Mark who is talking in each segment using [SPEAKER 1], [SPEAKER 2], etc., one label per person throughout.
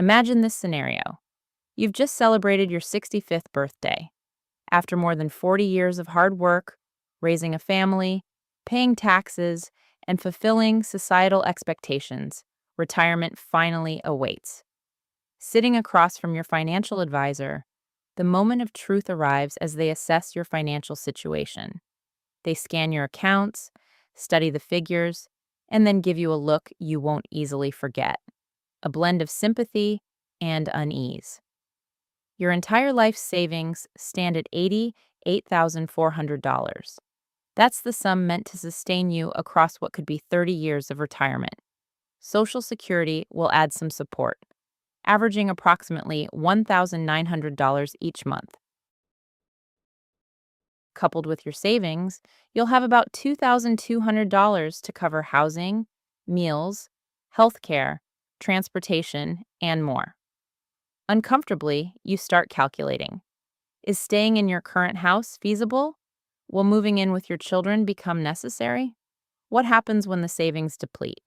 [SPEAKER 1] Imagine this scenario. You've just celebrated your 65th birthday. After more than 40 years of hard work, raising a family, paying taxes, and fulfilling societal expectations, retirement finally awaits. Sitting across from your financial advisor, the moment of truth arrives as they assess your financial situation. They scan your accounts, study the figures, and then give you a look you won't easily forget, a blend of sympathy and unease. Your entire life savings stand at $88,400. That's the sum meant to sustain you across what could be 30 years of retirement. Social Security will add some support, averaging approximately $1,900 each month. Coupled with your savings, you'll have about $2,200 to cover housing, meals, healthcare, transportation, and more. Uncomfortably, you start calculating. Is staying in your current house feasible? Will moving in with your children become necessary? What happens when the savings deplete?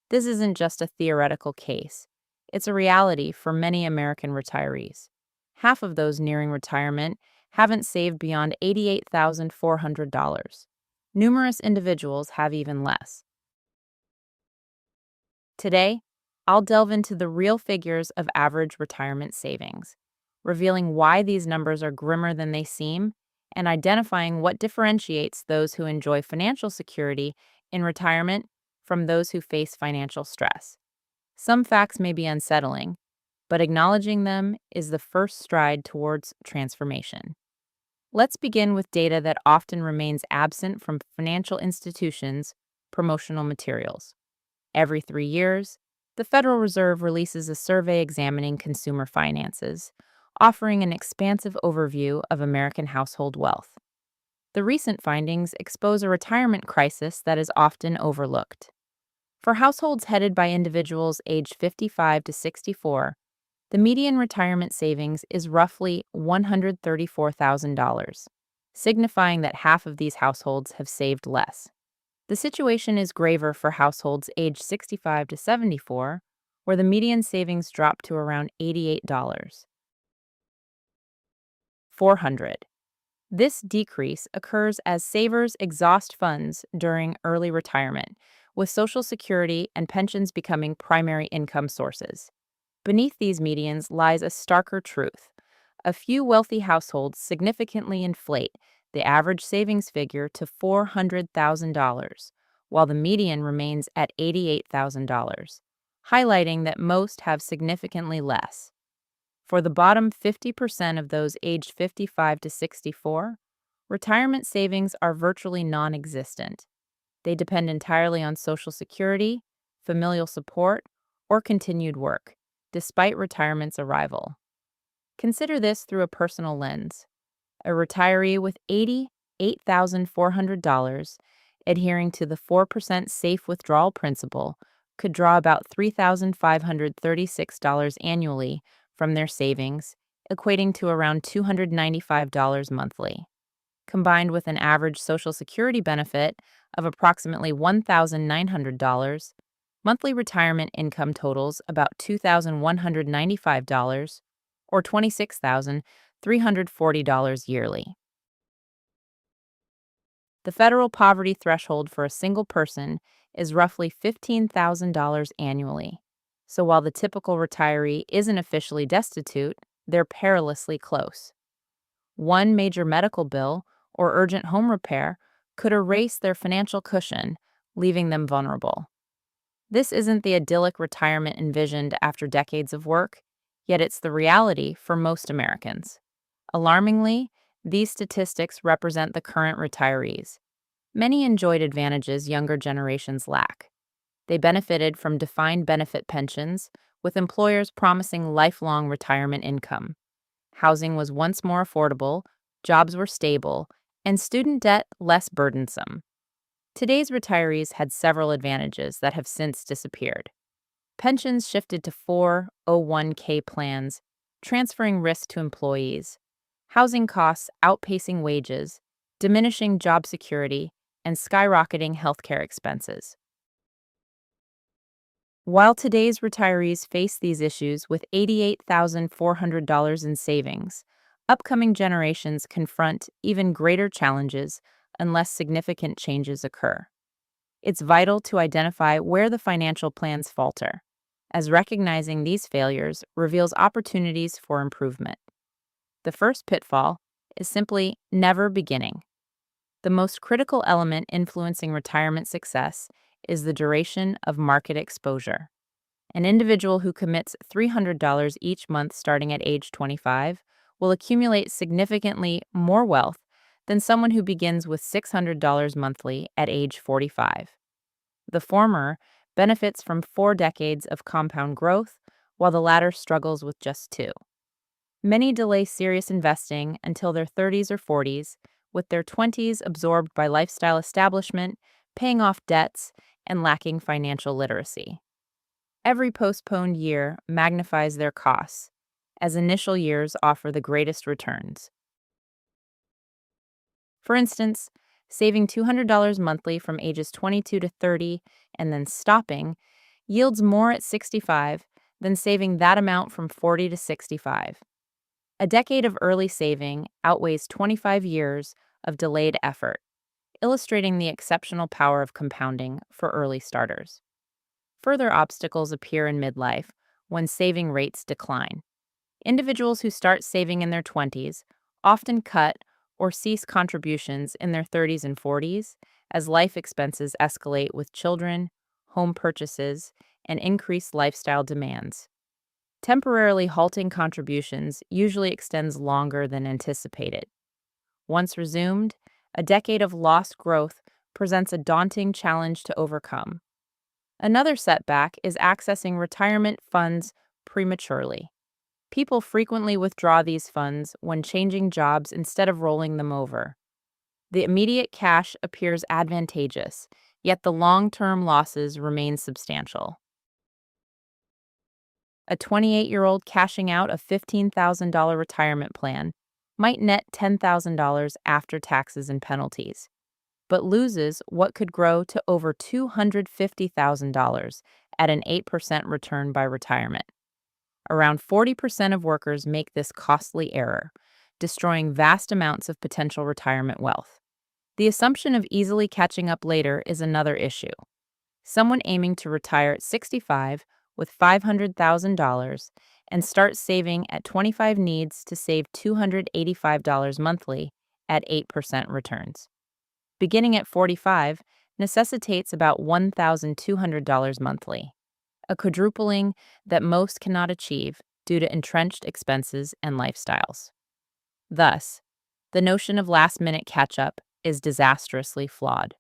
[SPEAKER 1] This isn't just a theoretical case. It's a reality for many American retirees. Half of those nearing retirement haven't saved beyond $88,400. Numerous individuals have even less. Today, I'll delve into the real figures of average retirement savings, revealing why these numbers are grimmer than they seem and identifying what differentiates those who enjoy financial security in retirement from those who face financial stress. Some facts may be unsettling, but acknowledging them is the first stride towards transformation. Let's begin with data that often remains absent from financial institutions' promotional materials. Every 3 years, the Federal Reserve releases a survey examining consumer finances, offering an expansive overview of American household wealth. The recent findings expose a retirement crisis that is often overlooked. For households headed by individuals aged 55 to 64, the median retirement savings is roughly $134,000, signifying that half of these households have saved less. The situation is graver for households aged 65 to 74, where the median savings dropped to around $88,400. This decrease occurs as savers exhaust funds during early retirement, with Social Security and pensions becoming primary income sources. Beneath these medians lies a starker truth. A few wealthy households significantly inflate the average savings figure to $400,000, while the median remains at $88,000, highlighting that most have significantly less. For the bottom 50% of those aged 55 to 64, retirement savings are virtually non existent. They depend entirely on Social Security, familial support, or continued work, despite retirement's arrival. Consider this through a personal lens. A retiree with $88,400 adhering to the 4% safe withdrawal principle could draw about $3,536 annually from their savings, equating to around $295 monthly. Combined with an average Social Security benefit of approximately $1,900, monthly retirement income totals about $2,195 or $26,340 yearly. The federal poverty threshold for a single person is roughly $15,000 annually. So while the typical retiree isn't officially destitute, they're perilously close. One major medical bill or urgent home repair could erase their financial cushion, leaving them vulnerable. This isn't the idyllic retirement envisioned after decades of work, yet it's the reality for most Americans. Alarmingly, these statistics represent the current retirees. Many enjoyed advantages younger generations lack. They benefited from defined benefit pensions, with employers promising lifelong retirement income. Housing was once more affordable, jobs were stable, and student debt less burdensome. Today's retirees had several advantages that have since disappeared. Pensions shifted to 401(k) plans, transferring risk to employees. Housing costs outpacing wages, diminishing job security, and skyrocketing healthcare expenses. While today's retirees face these issues with $88,400 in savings, upcoming generations confront even greater challenges unless significant changes occur. It's vital to identify where the financial plans falter, as recognizing these failures reveals opportunities for improvement. The first pitfall is simply never beginning. The most critical element influencing retirement success is the duration of market exposure. An individual who commits $300 each month starting at age 25 will accumulate significantly more wealth than someone who begins with $600 monthly at age 45. The former benefits from 4 decades of compound growth, while the latter struggles with just two. Many delay serious investing until their 30s or 40s, with their 20s absorbed by lifestyle establishment, paying off debts, and lacking financial literacy. Every postponed year magnifies their costs, as initial years offer the greatest returns. For instance, saving $200 monthly from ages 22 to 30 and then stopping yields more at 65 than saving that amount from 40 to 65. A decade of early saving outweighs 25 years of delayed effort, illustrating the exceptional power of compounding for early starters. Further obstacles appear in midlife when saving rates decline. Individuals who start saving in their 20s often cut or cease contributions in their 30s and 40s as life expenses escalate with children, home purchases, and increased lifestyle demands. Temporarily halting contributions usually extends longer than anticipated. Once resumed, a decade of lost growth presents a daunting challenge to overcome. Another setback is accessing retirement funds prematurely. People frequently withdraw these funds when changing jobs instead of rolling them over. The immediate cash appears advantageous, yet the long-term losses remain substantial. A 28-year-old cashing out a $15,000 retirement plan might net $10,000 after taxes and penalties, but loses what could grow to over $250,000 at an 8% return by retirement. Around 40% of workers make this costly error, destroying vast amounts of potential retirement wealth. The assumption of easily catching up later is another issue. Someone aiming to retire at 65 with $500,000 and start saving at 25 needs to save $285 monthly at 8% returns. Beginning at 45 necessitates about $1,200 monthly, a quadrupling that most cannot achieve due to entrenched expenses and lifestyles. Thus, the notion of last-minute catch-up is disastrously flawed.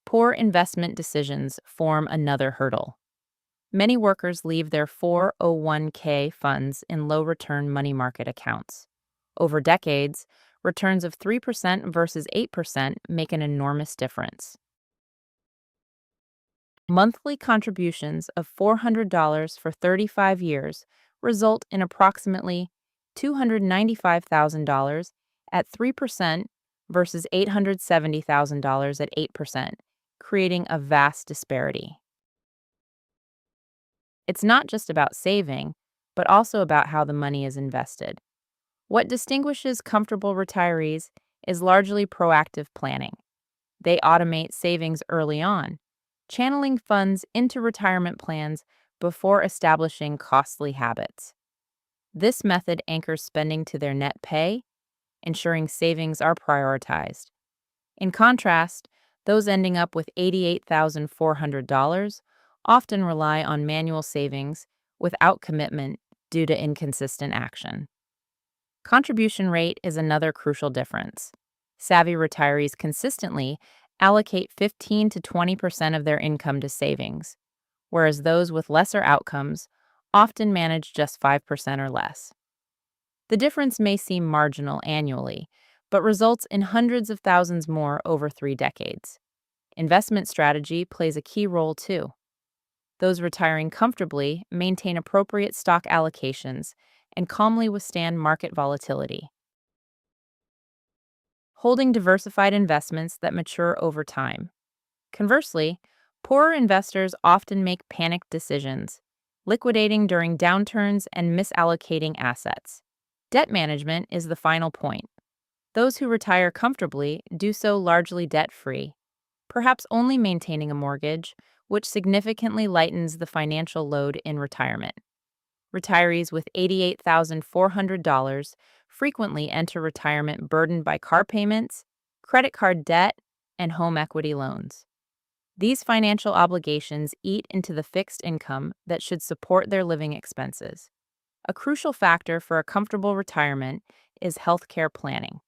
[SPEAKER 1] Poor investment decisions form another hurdle. Many workers leave their 401k funds in low-return money market accounts. Over decades, returns of 3% versus 8% make an enormous difference. Monthly contributions of $400 for 35 years result in approximately $295,000 at 3% versus $870,000 at 8%, creating a vast disparity. It's not just about saving, but also about how the money is invested. What distinguishes comfortable retirees is largely proactive planning. They automate savings early on, channeling funds into retirement plans before establishing costly habits. This method anchors spending to their net pay, ensuring savings are prioritized. In contrast, those ending up with $88,400 often rely on manual savings without commitment due to inconsistent action. Contribution rate is another crucial difference. Savvy retirees consistently allocate 15 to 20% of their income to savings, whereas those with lesser outcomes often manage just 5% or less. The difference may seem marginal annually, but results in hundreds of thousands more over 3 decades. Investment strategy plays a key role too. Those retiring comfortably maintain appropriate stock allocations and calmly withstand market volatility, holding diversified investments that mature over time. Conversely, Poorer investors often make panicked decisions, liquidating during downturns and misallocating assets. Debt management is the final point. Those who retire comfortably do so largely debt free, perhaps only maintaining a mortgage, which significantly lightens the financial load in retirement. Retirees with $88,400 frequently enter retirement burdened by car payments, credit card debt, and home equity loans. These financial obligations eat into the fixed income that should support their living expenses. A crucial factor for a comfortable retirement is healthcare planning.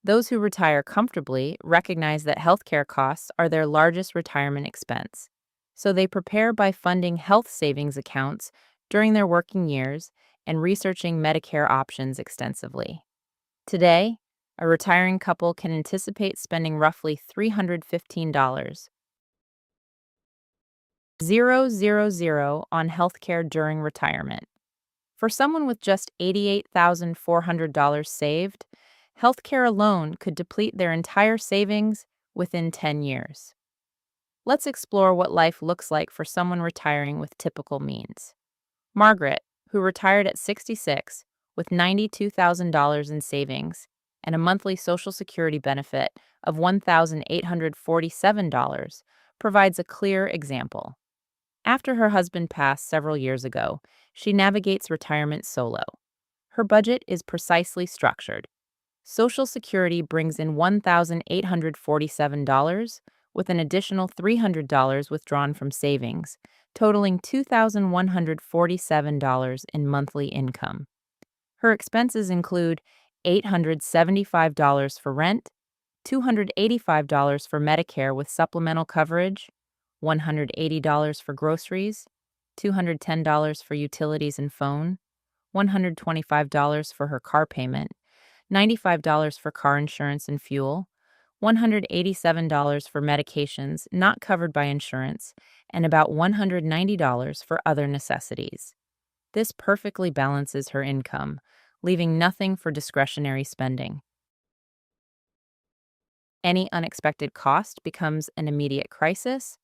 [SPEAKER 1] Those who retire comfortably recognize that healthcare costs are their largest retirement expense, so they prepare by funding health savings accounts during their working years and researching Medicare options extensively. Today, a retiring couple can anticipate spending roughly $315 on healthcare during retirement. For someone with just $88,400 saved, healthcare alone could deplete their entire savings within 10 years. Let's explore what life looks like for someone retiring with typical means. Margaret, who retired at 66 with $92,000 in savings and a monthly Social Security benefit of $1,847, provides a clear example. After her husband passed several years ago, she navigates retirement solo. Her budget is precisely structured. Social Security brings in $1,847, with an additional $300 withdrawn from savings, totaling $2,147 in monthly income. Her expenses include $875 for rent, $285 for Medicare with supplemental coverage, $180 for groceries, $210 for utilities and phone, $125 for her car payment, $95 for car insurance and fuel, $187 for medications not covered by insurance, and about $190 for other necessities. This perfectly balances her income, leaving nothing for discretionary spending. Any unexpected cost becomes an immediate crisis.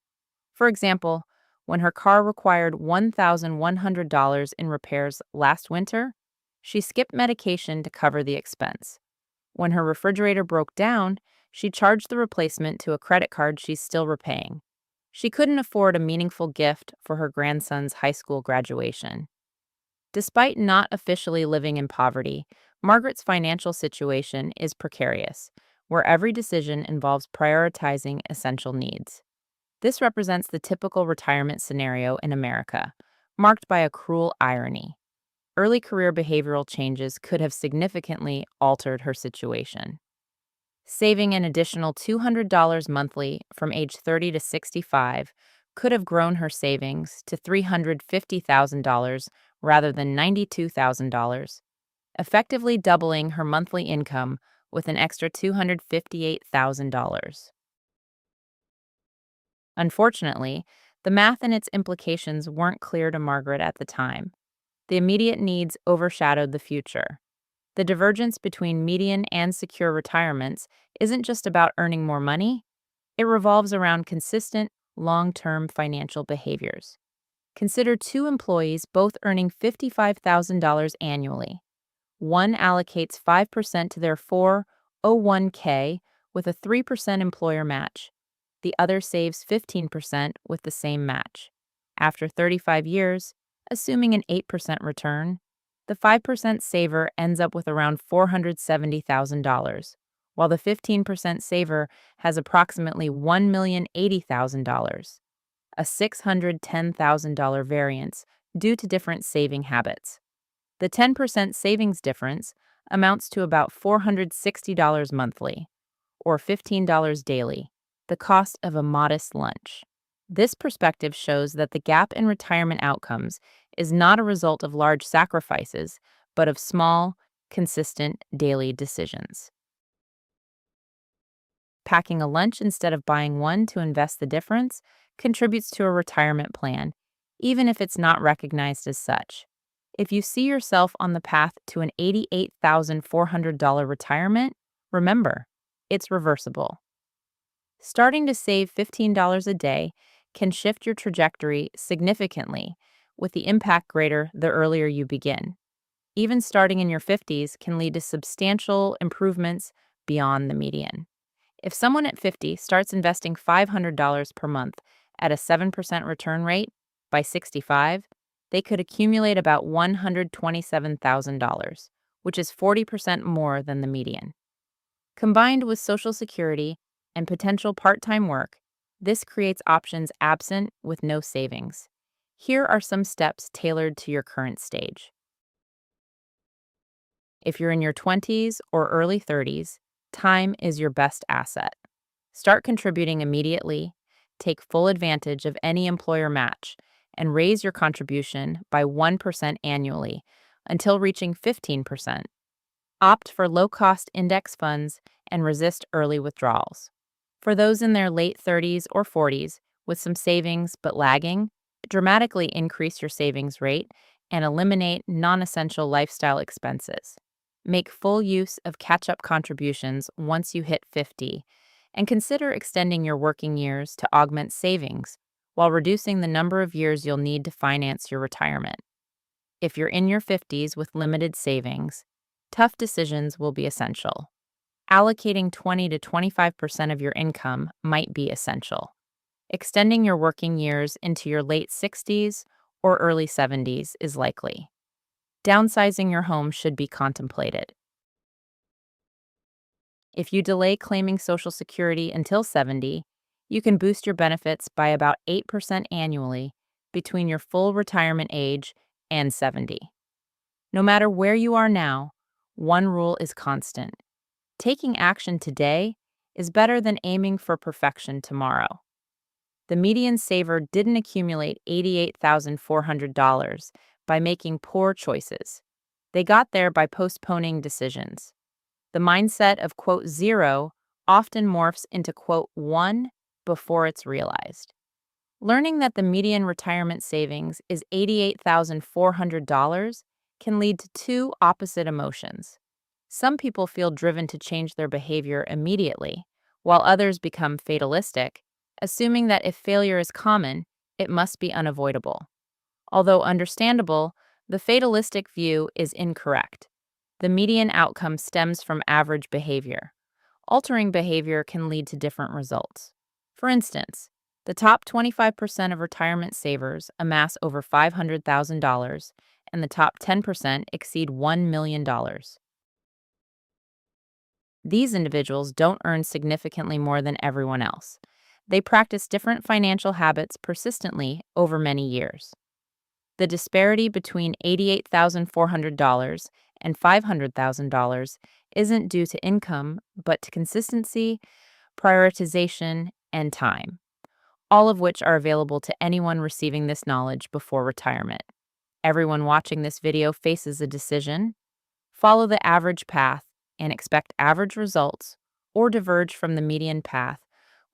[SPEAKER 1] For example, when her car required $1,100 in repairs last winter, she skipped medication to cover the expense. When her refrigerator broke down, she charged the replacement to a credit card she's still repaying. She couldn't afford a meaningful gift for her grandson's high school graduation. Despite not officially living in poverty, Margaret's financial situation is precarious, where every decision involves prioritizing essential needs. This represents the typical retirement scenario in America, marked by a cruel irony. Early career behavioral changes could have significantly altered her situation. Saving an additional $200 monthly from age 30 to 65 could have grown her savings to $350,000 rather than $92,000, effectively doubling her monthly income with an extra $258,000. Unfortunately, the math and its implications weren't clear to Margaret at the time. The immediate needs overshadowed the future. The divergence between median and secure retirements isn't just about earning more money, it revolves around consistent, long term financial behaviors. Consider two employees both earning $55,000 annually. One allocates 5% to their 401k with a 3% employer match. The other saves 15% with the same match. After 35 years, assuming an 8% return, the 5% saver ends up with around $470,000, while the 15% saver has approximately $1,080,000, a $610,000 variance due to different saving habits. The 10% savings difference amounts to about $460 monthly, or $15 daily, the cost of a modest lunch. This perspective shows that the gap in retirement outcomes is not a result of large sacrifices, but of small, consistent daily decisions. Packing a lunch instead of buying one to invest the difference contributes to a retirement plan, even if it's not recognized as such. If you see yourself on the path to an $88,400 retirement, remember, it's reversible. Starting to save $15 a day can shift your trajectory significantly, with the impact greater the earlier you begin. Even starting in your 50s can lead to substantial improvements beyond the median. If someone at 50 starts investing $500 per month at a 7% return rate, by 65, they could accumulate about $127,000, which is 40% more than the median. Combined with Social Security and potential part time work, this creates options absent with no savings. Here are some steps tailored to your current stage. If you're in your 20s or early 30s, time is your best asset. Start contributing immediately, take full advantage of any employer match, and raise your contribution by 1% annually until reaching 15%. Opt for low cost index funds and resist early withdrawals. For those in their late 30s or 40s with some savings but lagging, dramatically increase your savings rate and eliminate non essential lifestyle expenses. Make full use of catch up contributions once you hit 50, and consider extending your working years to augment savings while reducing the number of years you'll need to finance your retirement. If you're in your 50s with limited savings, tough decisions will be essential. Allocating 20 to 25% of your income might be essential. Extending your working years into your late 60s or early 70s is likely. Downsizing your home should be contemplated. If you delay claiming Social Security until 70, you can boost your benefits by about 8% annually between your full retirement age and 70. No matter where you are now, one rule is constant. Taking action today is better than aiming for perfection tomorrow. The median saver didn't accumulate $88,400 by making poor choices. They got there by postponing decisions. The mindset of quote zero often morphs into quote one before it's realized. Learning that the median retirement savings is $88,400 can lead to two opposite emotions. Some people feel driven to change their behavior immediately, while others become fatalistic, assuming that if failure is common, it must be unavoidable. Although understandable, the fatalistic view is incorrect. The median outcome stems from average behavior. Altering behavior can lead to different results. For instance, the top 25% of retirement savers amass over $500,000, and the top 10% exceed $1 million. These individuals don't earn significantly more than everyone else. They practice different financial habits persistently over many years. The disparity between $88,400 and $500,000 isn't due to income, but to consistency, prioritization, and time, all of which are available to anyone receiving this knowledge before retirement. Everyone watching this video faces a decision: follow the average path and expect average results, or diverge from the median path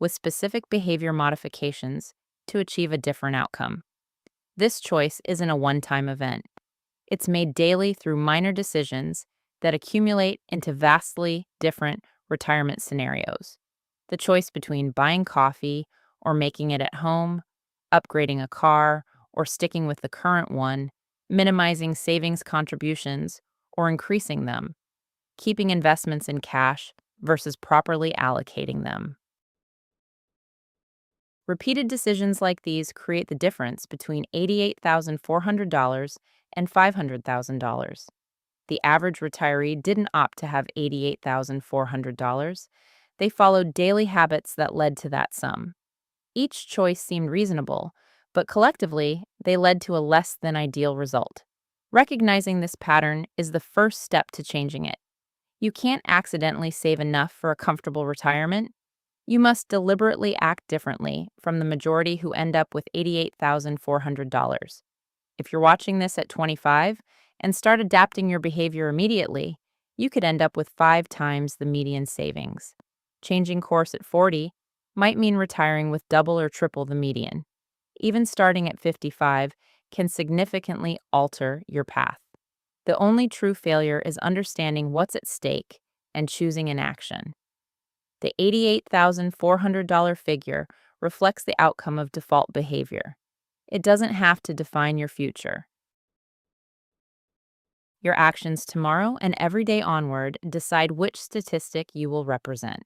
[SPEAKER 1] with specific behavior modifications to achieve a different outcome. This choice isn't a one-time event. It's made daily through minor decisions that accumulate into vastly different retirement scenarios. The choice between buying coffee or making it at home, upgrading a car or sticking with the current one, minimizing savings contributions or increasing them, keeping investments in cash versus properly allocating them. Repeated decisions like these create the difference between $88,400 and $500,000. The average retiree didn't opt to have $88,400. They followed daily habits that led to that sum. Each choice seemed reasonable, but collectively, they led to a less than ideal result. Recognizing this pattern is the first step to changing it. You can't accidentally save enough for a comfortable retirement. You must deliberately act differently from the majority who end up with $88,400. If you're watching this at 25 and start adapting your behavior immediately, you could end up with 5 times the median savings. Changing course at 40 might mean retiring with double or triple the median. Even starting at 55 can significantly alter your path. The only true failure is understanding what's at stake and choosing an action. The $88,400 figure reflects the outcome of default behavior. It doesn't have to define your future. Your actions tomorrow and every day onward decide which statistic you will represent.